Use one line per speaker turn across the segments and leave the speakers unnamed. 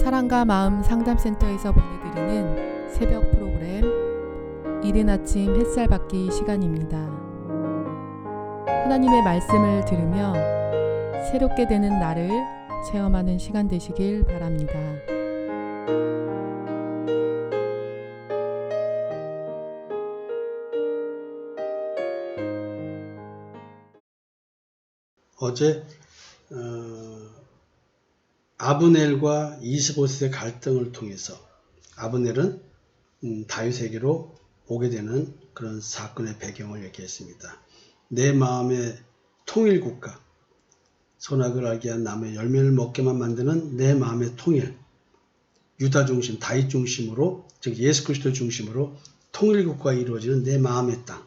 사랑과 마음 상담센터에서 보내드리는 새벽 프로그램 이른 아침 햇살 받기 시간입니다. 하나님의 말씀을 들으며 새롭게 되는 나를 체험하는 시간 되시길 바랍니다.
어제 아브넬과 이스보셋의 갈등을 통해서 아브넬은 다윗에게로 오게 되는 그런 사건의 배경을 얘기했습니다. 내 마음의 통일국가, 선악을 알게 한 나무의 열매를 먹게만 만드는 내 마음의 통일, 유다 중심, 다윗 중심으로, 즉 예수 그리스도 중심으로 통일국가가 이루어지는 내 마음의 땅.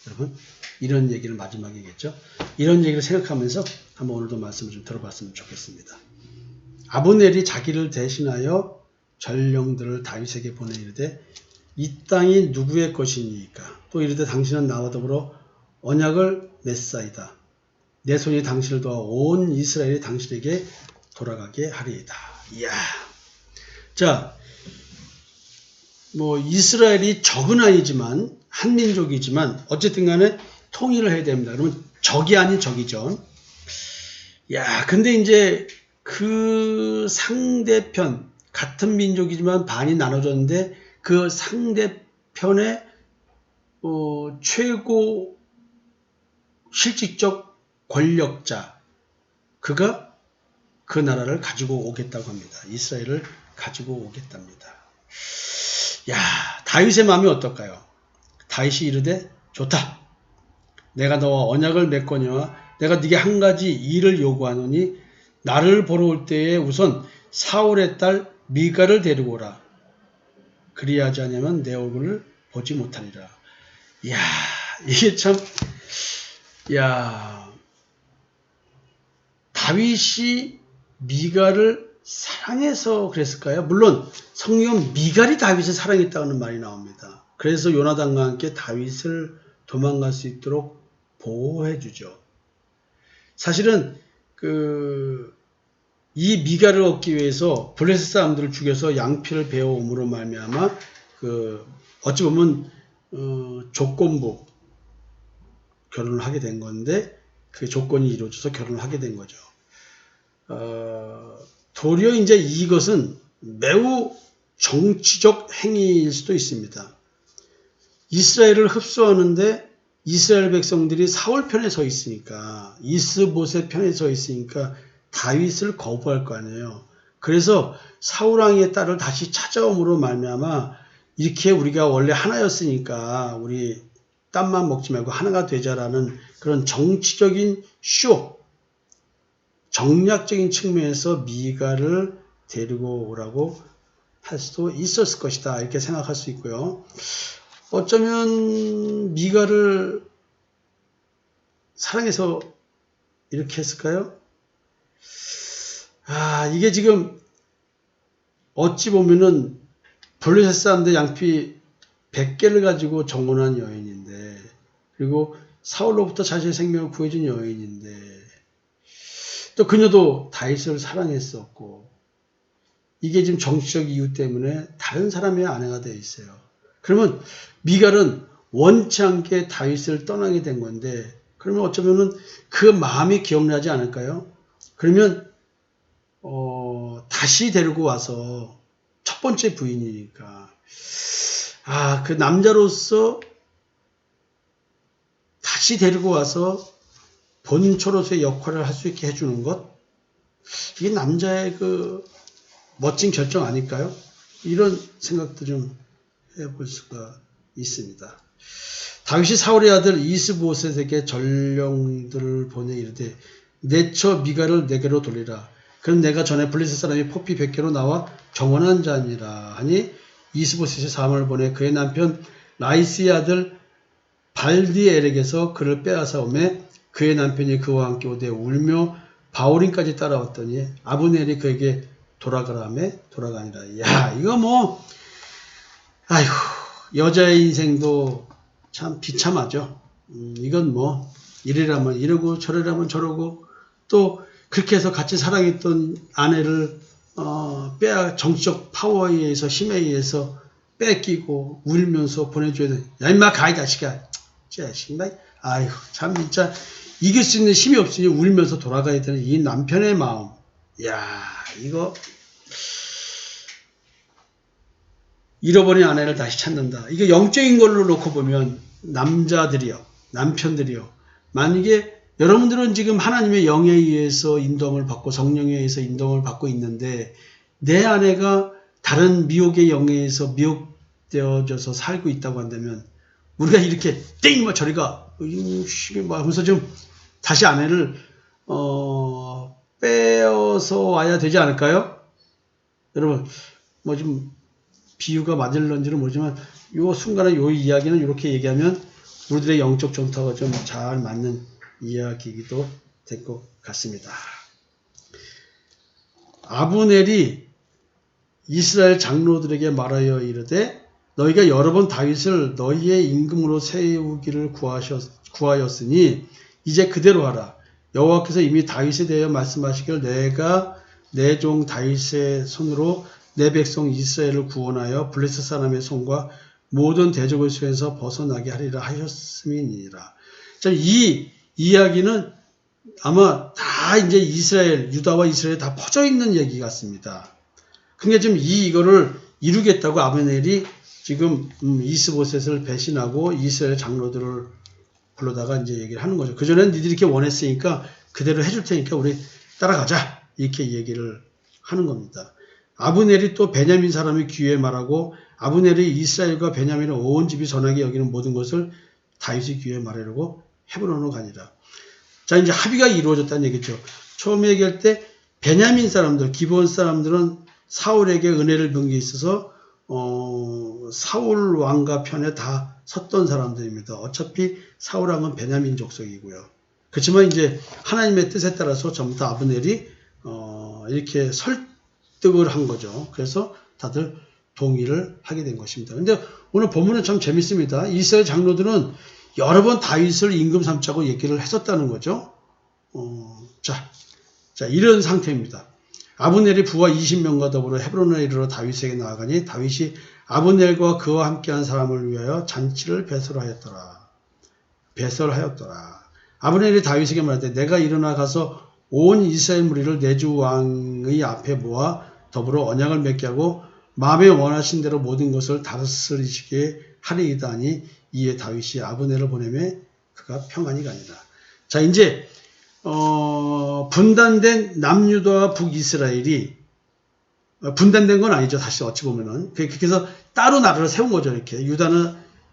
여러분, 이런 얘기를 마지막이겠죠. 이런 얘기를 생각하면서 한번 오늘도 말씀을 좀 들어봤으면 좋겠습니다. 아브넬이 자기를 대신하여 전령들을 다윗에게 보내 이르되 이 땅이 누구의 것이니까? 또 이르되 당신은 나와 더불어 언약을 맺사이다. 내 손이 당신을 도와 온 이스라엘이 당신에게 돌아가게 하리이다. 이야. 자, 이스라엘이 적은 아니지만 한민족이지만 어쨌든 간에 통일을 해야 됩니다. 그러면 적이 아닌 적이죠. 야, 근데 이제 그 상대편, 같은 민족이지만 반이 나눠졌는데 그 상대편의 최고 실질적 권력자, 그가 그 나라를 가지고 오겠다고 합니다. 이스라엘을 가지고 오겠답니다. 야, 다윗의 마음이 어떨까요? 다윗이 이르되 좋다. 내가 너와 언약을 맺거니와 내가 네게 한 가지 일을 요구하노니 나를 보러 올 때에 우선 사울의 딸 미가를 데리고 오라. 그리하지 않으면 내 얼굴을 보지 못하리라. 이야, 이게 참, 다윗이 미가를 사랑해서 그랬을까요? 물론 성경은 미갈이 다윗을 사랑했다는 말이 나옵니다. 그래서 요나단과 함께 다윗을 도망갈 수 있도록 보호해 주죠. 사실은 이 미갈을 얻기 위해서 블레셋 사람들을 죽여서 양피를 베어옴으로 말미암아 어찌 보면 조건부 결혼을 하게 된 건데 그 조건이 이루어져서 결혼을 하게 된 거죠. 도리어 이제 이것은 매우 정치적 행위일 수도 있습니다. 이스라엘을 흡수하는데 이스라엘 백성들이 사울 편에 서 있으니까, 이스보셋 편에 서 있으니까 다윗을 거부할 거 아니에요. 그래서 사울 왕의 딸을 다시 찾아옴으로 말미암아 이렇게 우리가 원래 하나였으니까 우리 땀만 먹지 말고 하나가 되자라는 그런 정치적인 정략적인 측면에서 미갈을 데리고 오라고 할 수도 있었을 것이다. 이렇게 생각할 수 있고요. 어쩌면 미갈을 사랑해서 이렇게 했을까요? 이게 지금 어찌 보면은 블레셋 사람들 양피 100개를 가지고 정혼한 여인인데, 그리고 사울로부터 자신의 생명을 구해준 여인인데, 또 그녀도 다윗을 사랑했었고, 이게 지금 정치적 이유 때문에 다른 사람의 아내가 되어 있어요. 그러면 미갈은 원치 않게 다윗을 떠나게 된 건데, 그러면 어쩌면은 그 마음이 기억나지 않을까요? 그러면 다시 데리고 와서 첫 번째 부인이니까 그 남자로서 다시 데리고 와서 본초로서의 역할을 할 수 있게 해주는 것, 이게 남자의 멋진 결정 아닐까요? 이런 생각도 좀 해볼 수가 있습니다. 다윗이 사울의 아들 이스보셋에게 전령들을 보내 이르되 내처 미갈을 내게로 돌리라. 그럼 내가 전에 블레셋 사람이 포피 100개로 나와 정원한 자니라 하니 이스보셋이 사람을 보내 그의 남편 라이스의 아들 발디엘에게서 그를 빼앗아 오매 그의 남편이 그와 함께 오되 울며 바오림까지 따라왔더니 아브넬이 그에게 돌아가라 하며 돌아가니라. 야, 이거 여자의 인생도 참 비참하죠. 이건 이래라면 이러고 저래라면 저러고, 또 그렇게 해서 같이 사랑했던 아내를 정치적 파워에 의해서 힘에 의해서 뺏기고 울면서 보내줘야 돼. 야 임마 가 이 자식아. 자식아. 아이고 참 진짜 이길 수 있는 힘이 없으니 울면서 돌아가야 되는 이 남편의 마음. 야 이거 잃어버린 아내를 다시 찾는다. 이게 영적인 걸로 놓고 보면 남편들이요. 만약에 여러분들은 지금 하나님의 영에 의해서 인도함을 받고 성령에 의해서 인도함을 받고 있는데 내 아내가 다른 미혹의 영에 의해서 미혹되어져서 살고 있다고 한다면 우리가 이렇게 땡 저리가 하면서 좀 다시 아내를 빼어서 와야 되지 않을까요? 여러분 뭐 좀 비유가 맞을런지는 모르지만 요 순간에 요 이야기는 이렇게 얘기하면 우리들의 영적 정타가 좀 잘 맞는 이야기이기도 될 것 같습니다. 아브넬이 이스라엘 장로들에게 말하여 이르되 너희가 여러 번 다윗을 너희의 임금으로 세우기를 구하였으니 이제 그대로 하라. 여호와께서 이미 다윗에 대하여 말씀하시기를 내가 내 종 다윗의 손으로 내 백성 이스라엘을 구원하여 블레셋 사람의 손과 모든 대적의 손에서 벗어나게 하리라 하셨음이니라. 자, 이 이야기는 아마 다 이제 유다와 이스라엘에 다 퍼져 있는 얘기 같습니다. 그러니까 지금 이거를 이루겠다고 아브넬이 지금 이스보셋을 배신하고 이스라엘 장로들을 불러다가 이제 얘기를 하는 거죠. 그전에는 니들이 이렇게 원했으니까 그대로 해줄 테니까 우리 따라가자. 이렇게 얘기를 하는 겁니다. 아브넬이 또 베냐민 사람의 귀에 말하고 아브넬이 이스라엘과 베냐민의 온 집이 선하게 여기는 모든 것을 다윗의 귀에 말하려고 헤브론으로 가니라. 자, 이제 합의가 이루어졌다는 얘기죠. 처음에 얘기할 때 베냐민 사람들, 기브온 사람들은 사울에게 은혜를 받은 게 있어서 사울 왕가 편에 다 섰던 사람들입니다. 어차피 사울 왕은 베냐민 족속이고요. 그렇지만 이제 하나님의 뜻에 따라서 전부 다 아브넬이 이렇게 설득을 한 거죠. 그래서 다들 동의를 하게 된 것입니다. 근데 오늘 본문은 참 재밌습니다. 이스라엘 장로들은 여러 번 다윗을 임금 삼자고 얘기를 했었다는 거죠. 자, 이런 상태입니다. 아브넬이 부하 20명과 더불어 헤브론에 이르러 다윗에게 나아가니 다윗이 아브넬과 그와 함께한 사람을 위하여 잔치를 배설하였더라. 아브넬이 다윗에게 말하되 내가 일어나 가서 온 이스라엘 무리를 내 주 왕의 앞에 모아 더불어 언약을 맺게 하고 마음에 원하신 대로 모든 것을 다스리시게 하리이다 하니 이에 다윗이 아브넬을 보내매 그가 평안히 가니라. 자, 이제 분단된 남유다와 북이스라엘이 분단된 건 아니죠. 사실 어찌 보면은 그렇게 해서 따로 나라를 세운 거죠. 이렇게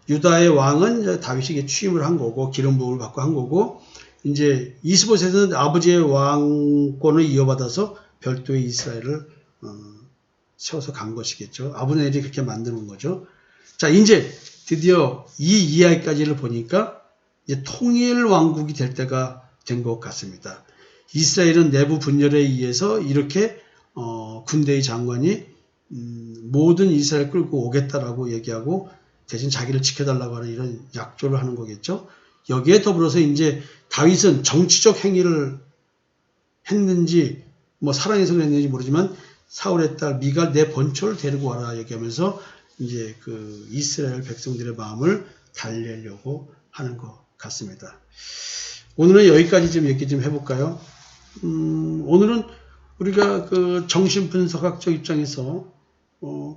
유다의 왕은 다윗에게 취임을 한 거고 기름 부음을 받고 한 거고 이제 이스보셋은 아버지의 왕권을 이어받아서 별도의 이스라엘을 세워서 간 것이겠죠. 아브넬이 그렇게 만드는 거죠. 자, 이제 드디어 이 이야기까지를 보니까 이제 통일 왕국이 될 때가 된 것 같습니다. 이스라엘은 내부 분열에 의해서 이렇게 군대의 장관이 모든 이스라엘 끌고 오겠다라고 얘기하고 대신 자기를 지켜달라고 하는 이런 약조를 하는 거겠죠. 여기에 더불어서 이제 다윗은 정치적 행위를 했는지 뭐 사랑해서 그랬는지 모르지만 사울의 딸 미갈 내 번초를 데리고 와라 얘기하면서 이제 그 이스라엘 백성들의 마음을 달래려고 하는 것 같습니다. 오늘은 여기까지 좀 얘기 좀 해볼까요? 오늘은 우리가 그 정신분석학적 입장에서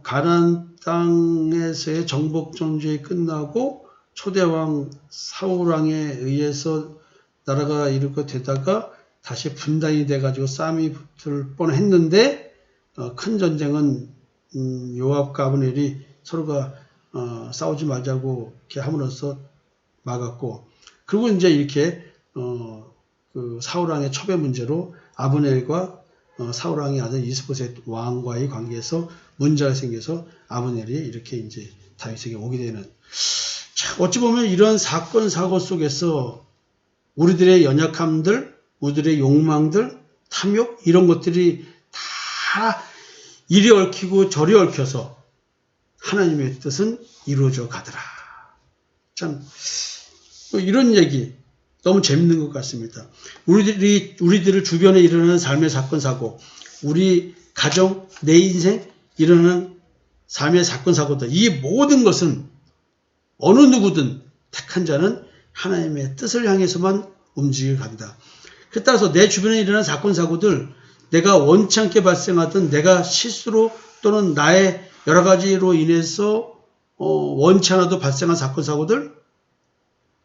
가나안 땅에서의 정복 존재가 끝나고 초대왕 사울왕에 의해서 나라가 이렇게 되다가 다시 분단이 돼가지고 싸움이 붙을 뻔했는데 큰 전쟁은 요압과 아브넬이 서로가 싸우지 말자고 이렇게 함으로써 막았고 그리고 이제 이렇게 그 사울왕의 첩의 문제로 아브넬과 사울왕의 아들 이스보셋 왕과의 관계에서 문제가 생겨서 아브넬이 이렇게 이제 다윗에게 오게 되는. 참 어찌 보면 이런 사건 사고 속에서 우리들의 연약함들, 우리들의 욕망들, 탐욕 이런 것들이 다 이리 얽히고 저리 얽혀서 하나님의 뜻은 이루어져 가더라. 참 이런 얘기 너무 재밌는 것 같습니다. 우리들 주변에 일어나는 삶의 사건 사고 우리 가정, 내 인생 일어나는 삶의 사건 사고들 이 모든 것은 어느 누구든 택한 자는 하나님의 뜻을 향해서만 움직여 간다. 그 따라서 내 주변에 일어나는 사건 사고들 내가 원치 않게 발생하던 내가 실수로 또는 나의 여러 가지로 인해서 원치 않아도 발생한 사건 사고들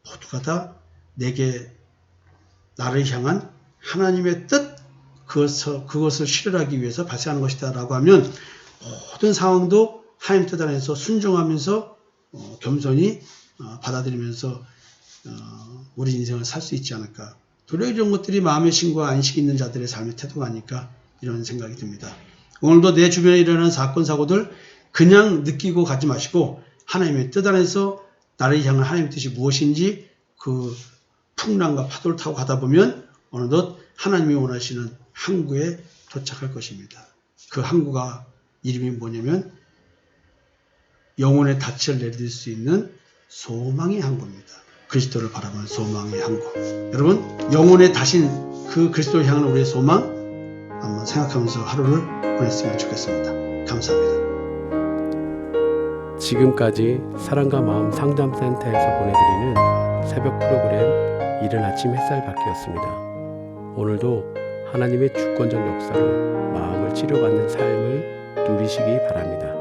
모두가 다 내게 나를 향한 하나님의 뜻 그것을 실현하기 위해서 발생하는 것이다 라고 하면 모든 상황도 하나님 뜻 안에서 순종하면서 겸손히 받아들이면서 우리 인생을 살 수 있지 않을까. 도리어 이런 것들이 마음의 신과 안식이 있는 자들의 삶의 태도가 아닐까 이런 생각이 듭니다. 오늘도 내 주변에 일어나는 사건 사고들 그냥 느끼고 가지 마시고 하나님의 뜻 안에서 나를 향한 하나님의 뜻이 무엇인지 그 풍랑과 파도를 타고 가다 보면 어느덧 하나님이 원하시는 항구에 도착할 것입니다. 그 항구가 이름이 뭐냐면 영혼의 닻을 내릴 수 있는 소망의 항구입니다. 그리스도를 바라보는 소망의 항구. 여러분 영혼의 닻인 그 그리스도를 향한 우리의 소망 한번 생각하면서 하루를 보냈으면 좋겠습니다. 감사합니다.
지금까지 사랑과 마음 상담센터에서 보내드리는 새벽 프로그램 이른 아침 햇살 받기였습니다. 오늘도 하나님의 주권적 역사로 마음을 치료받는 삶을 누리시기 바랍니다.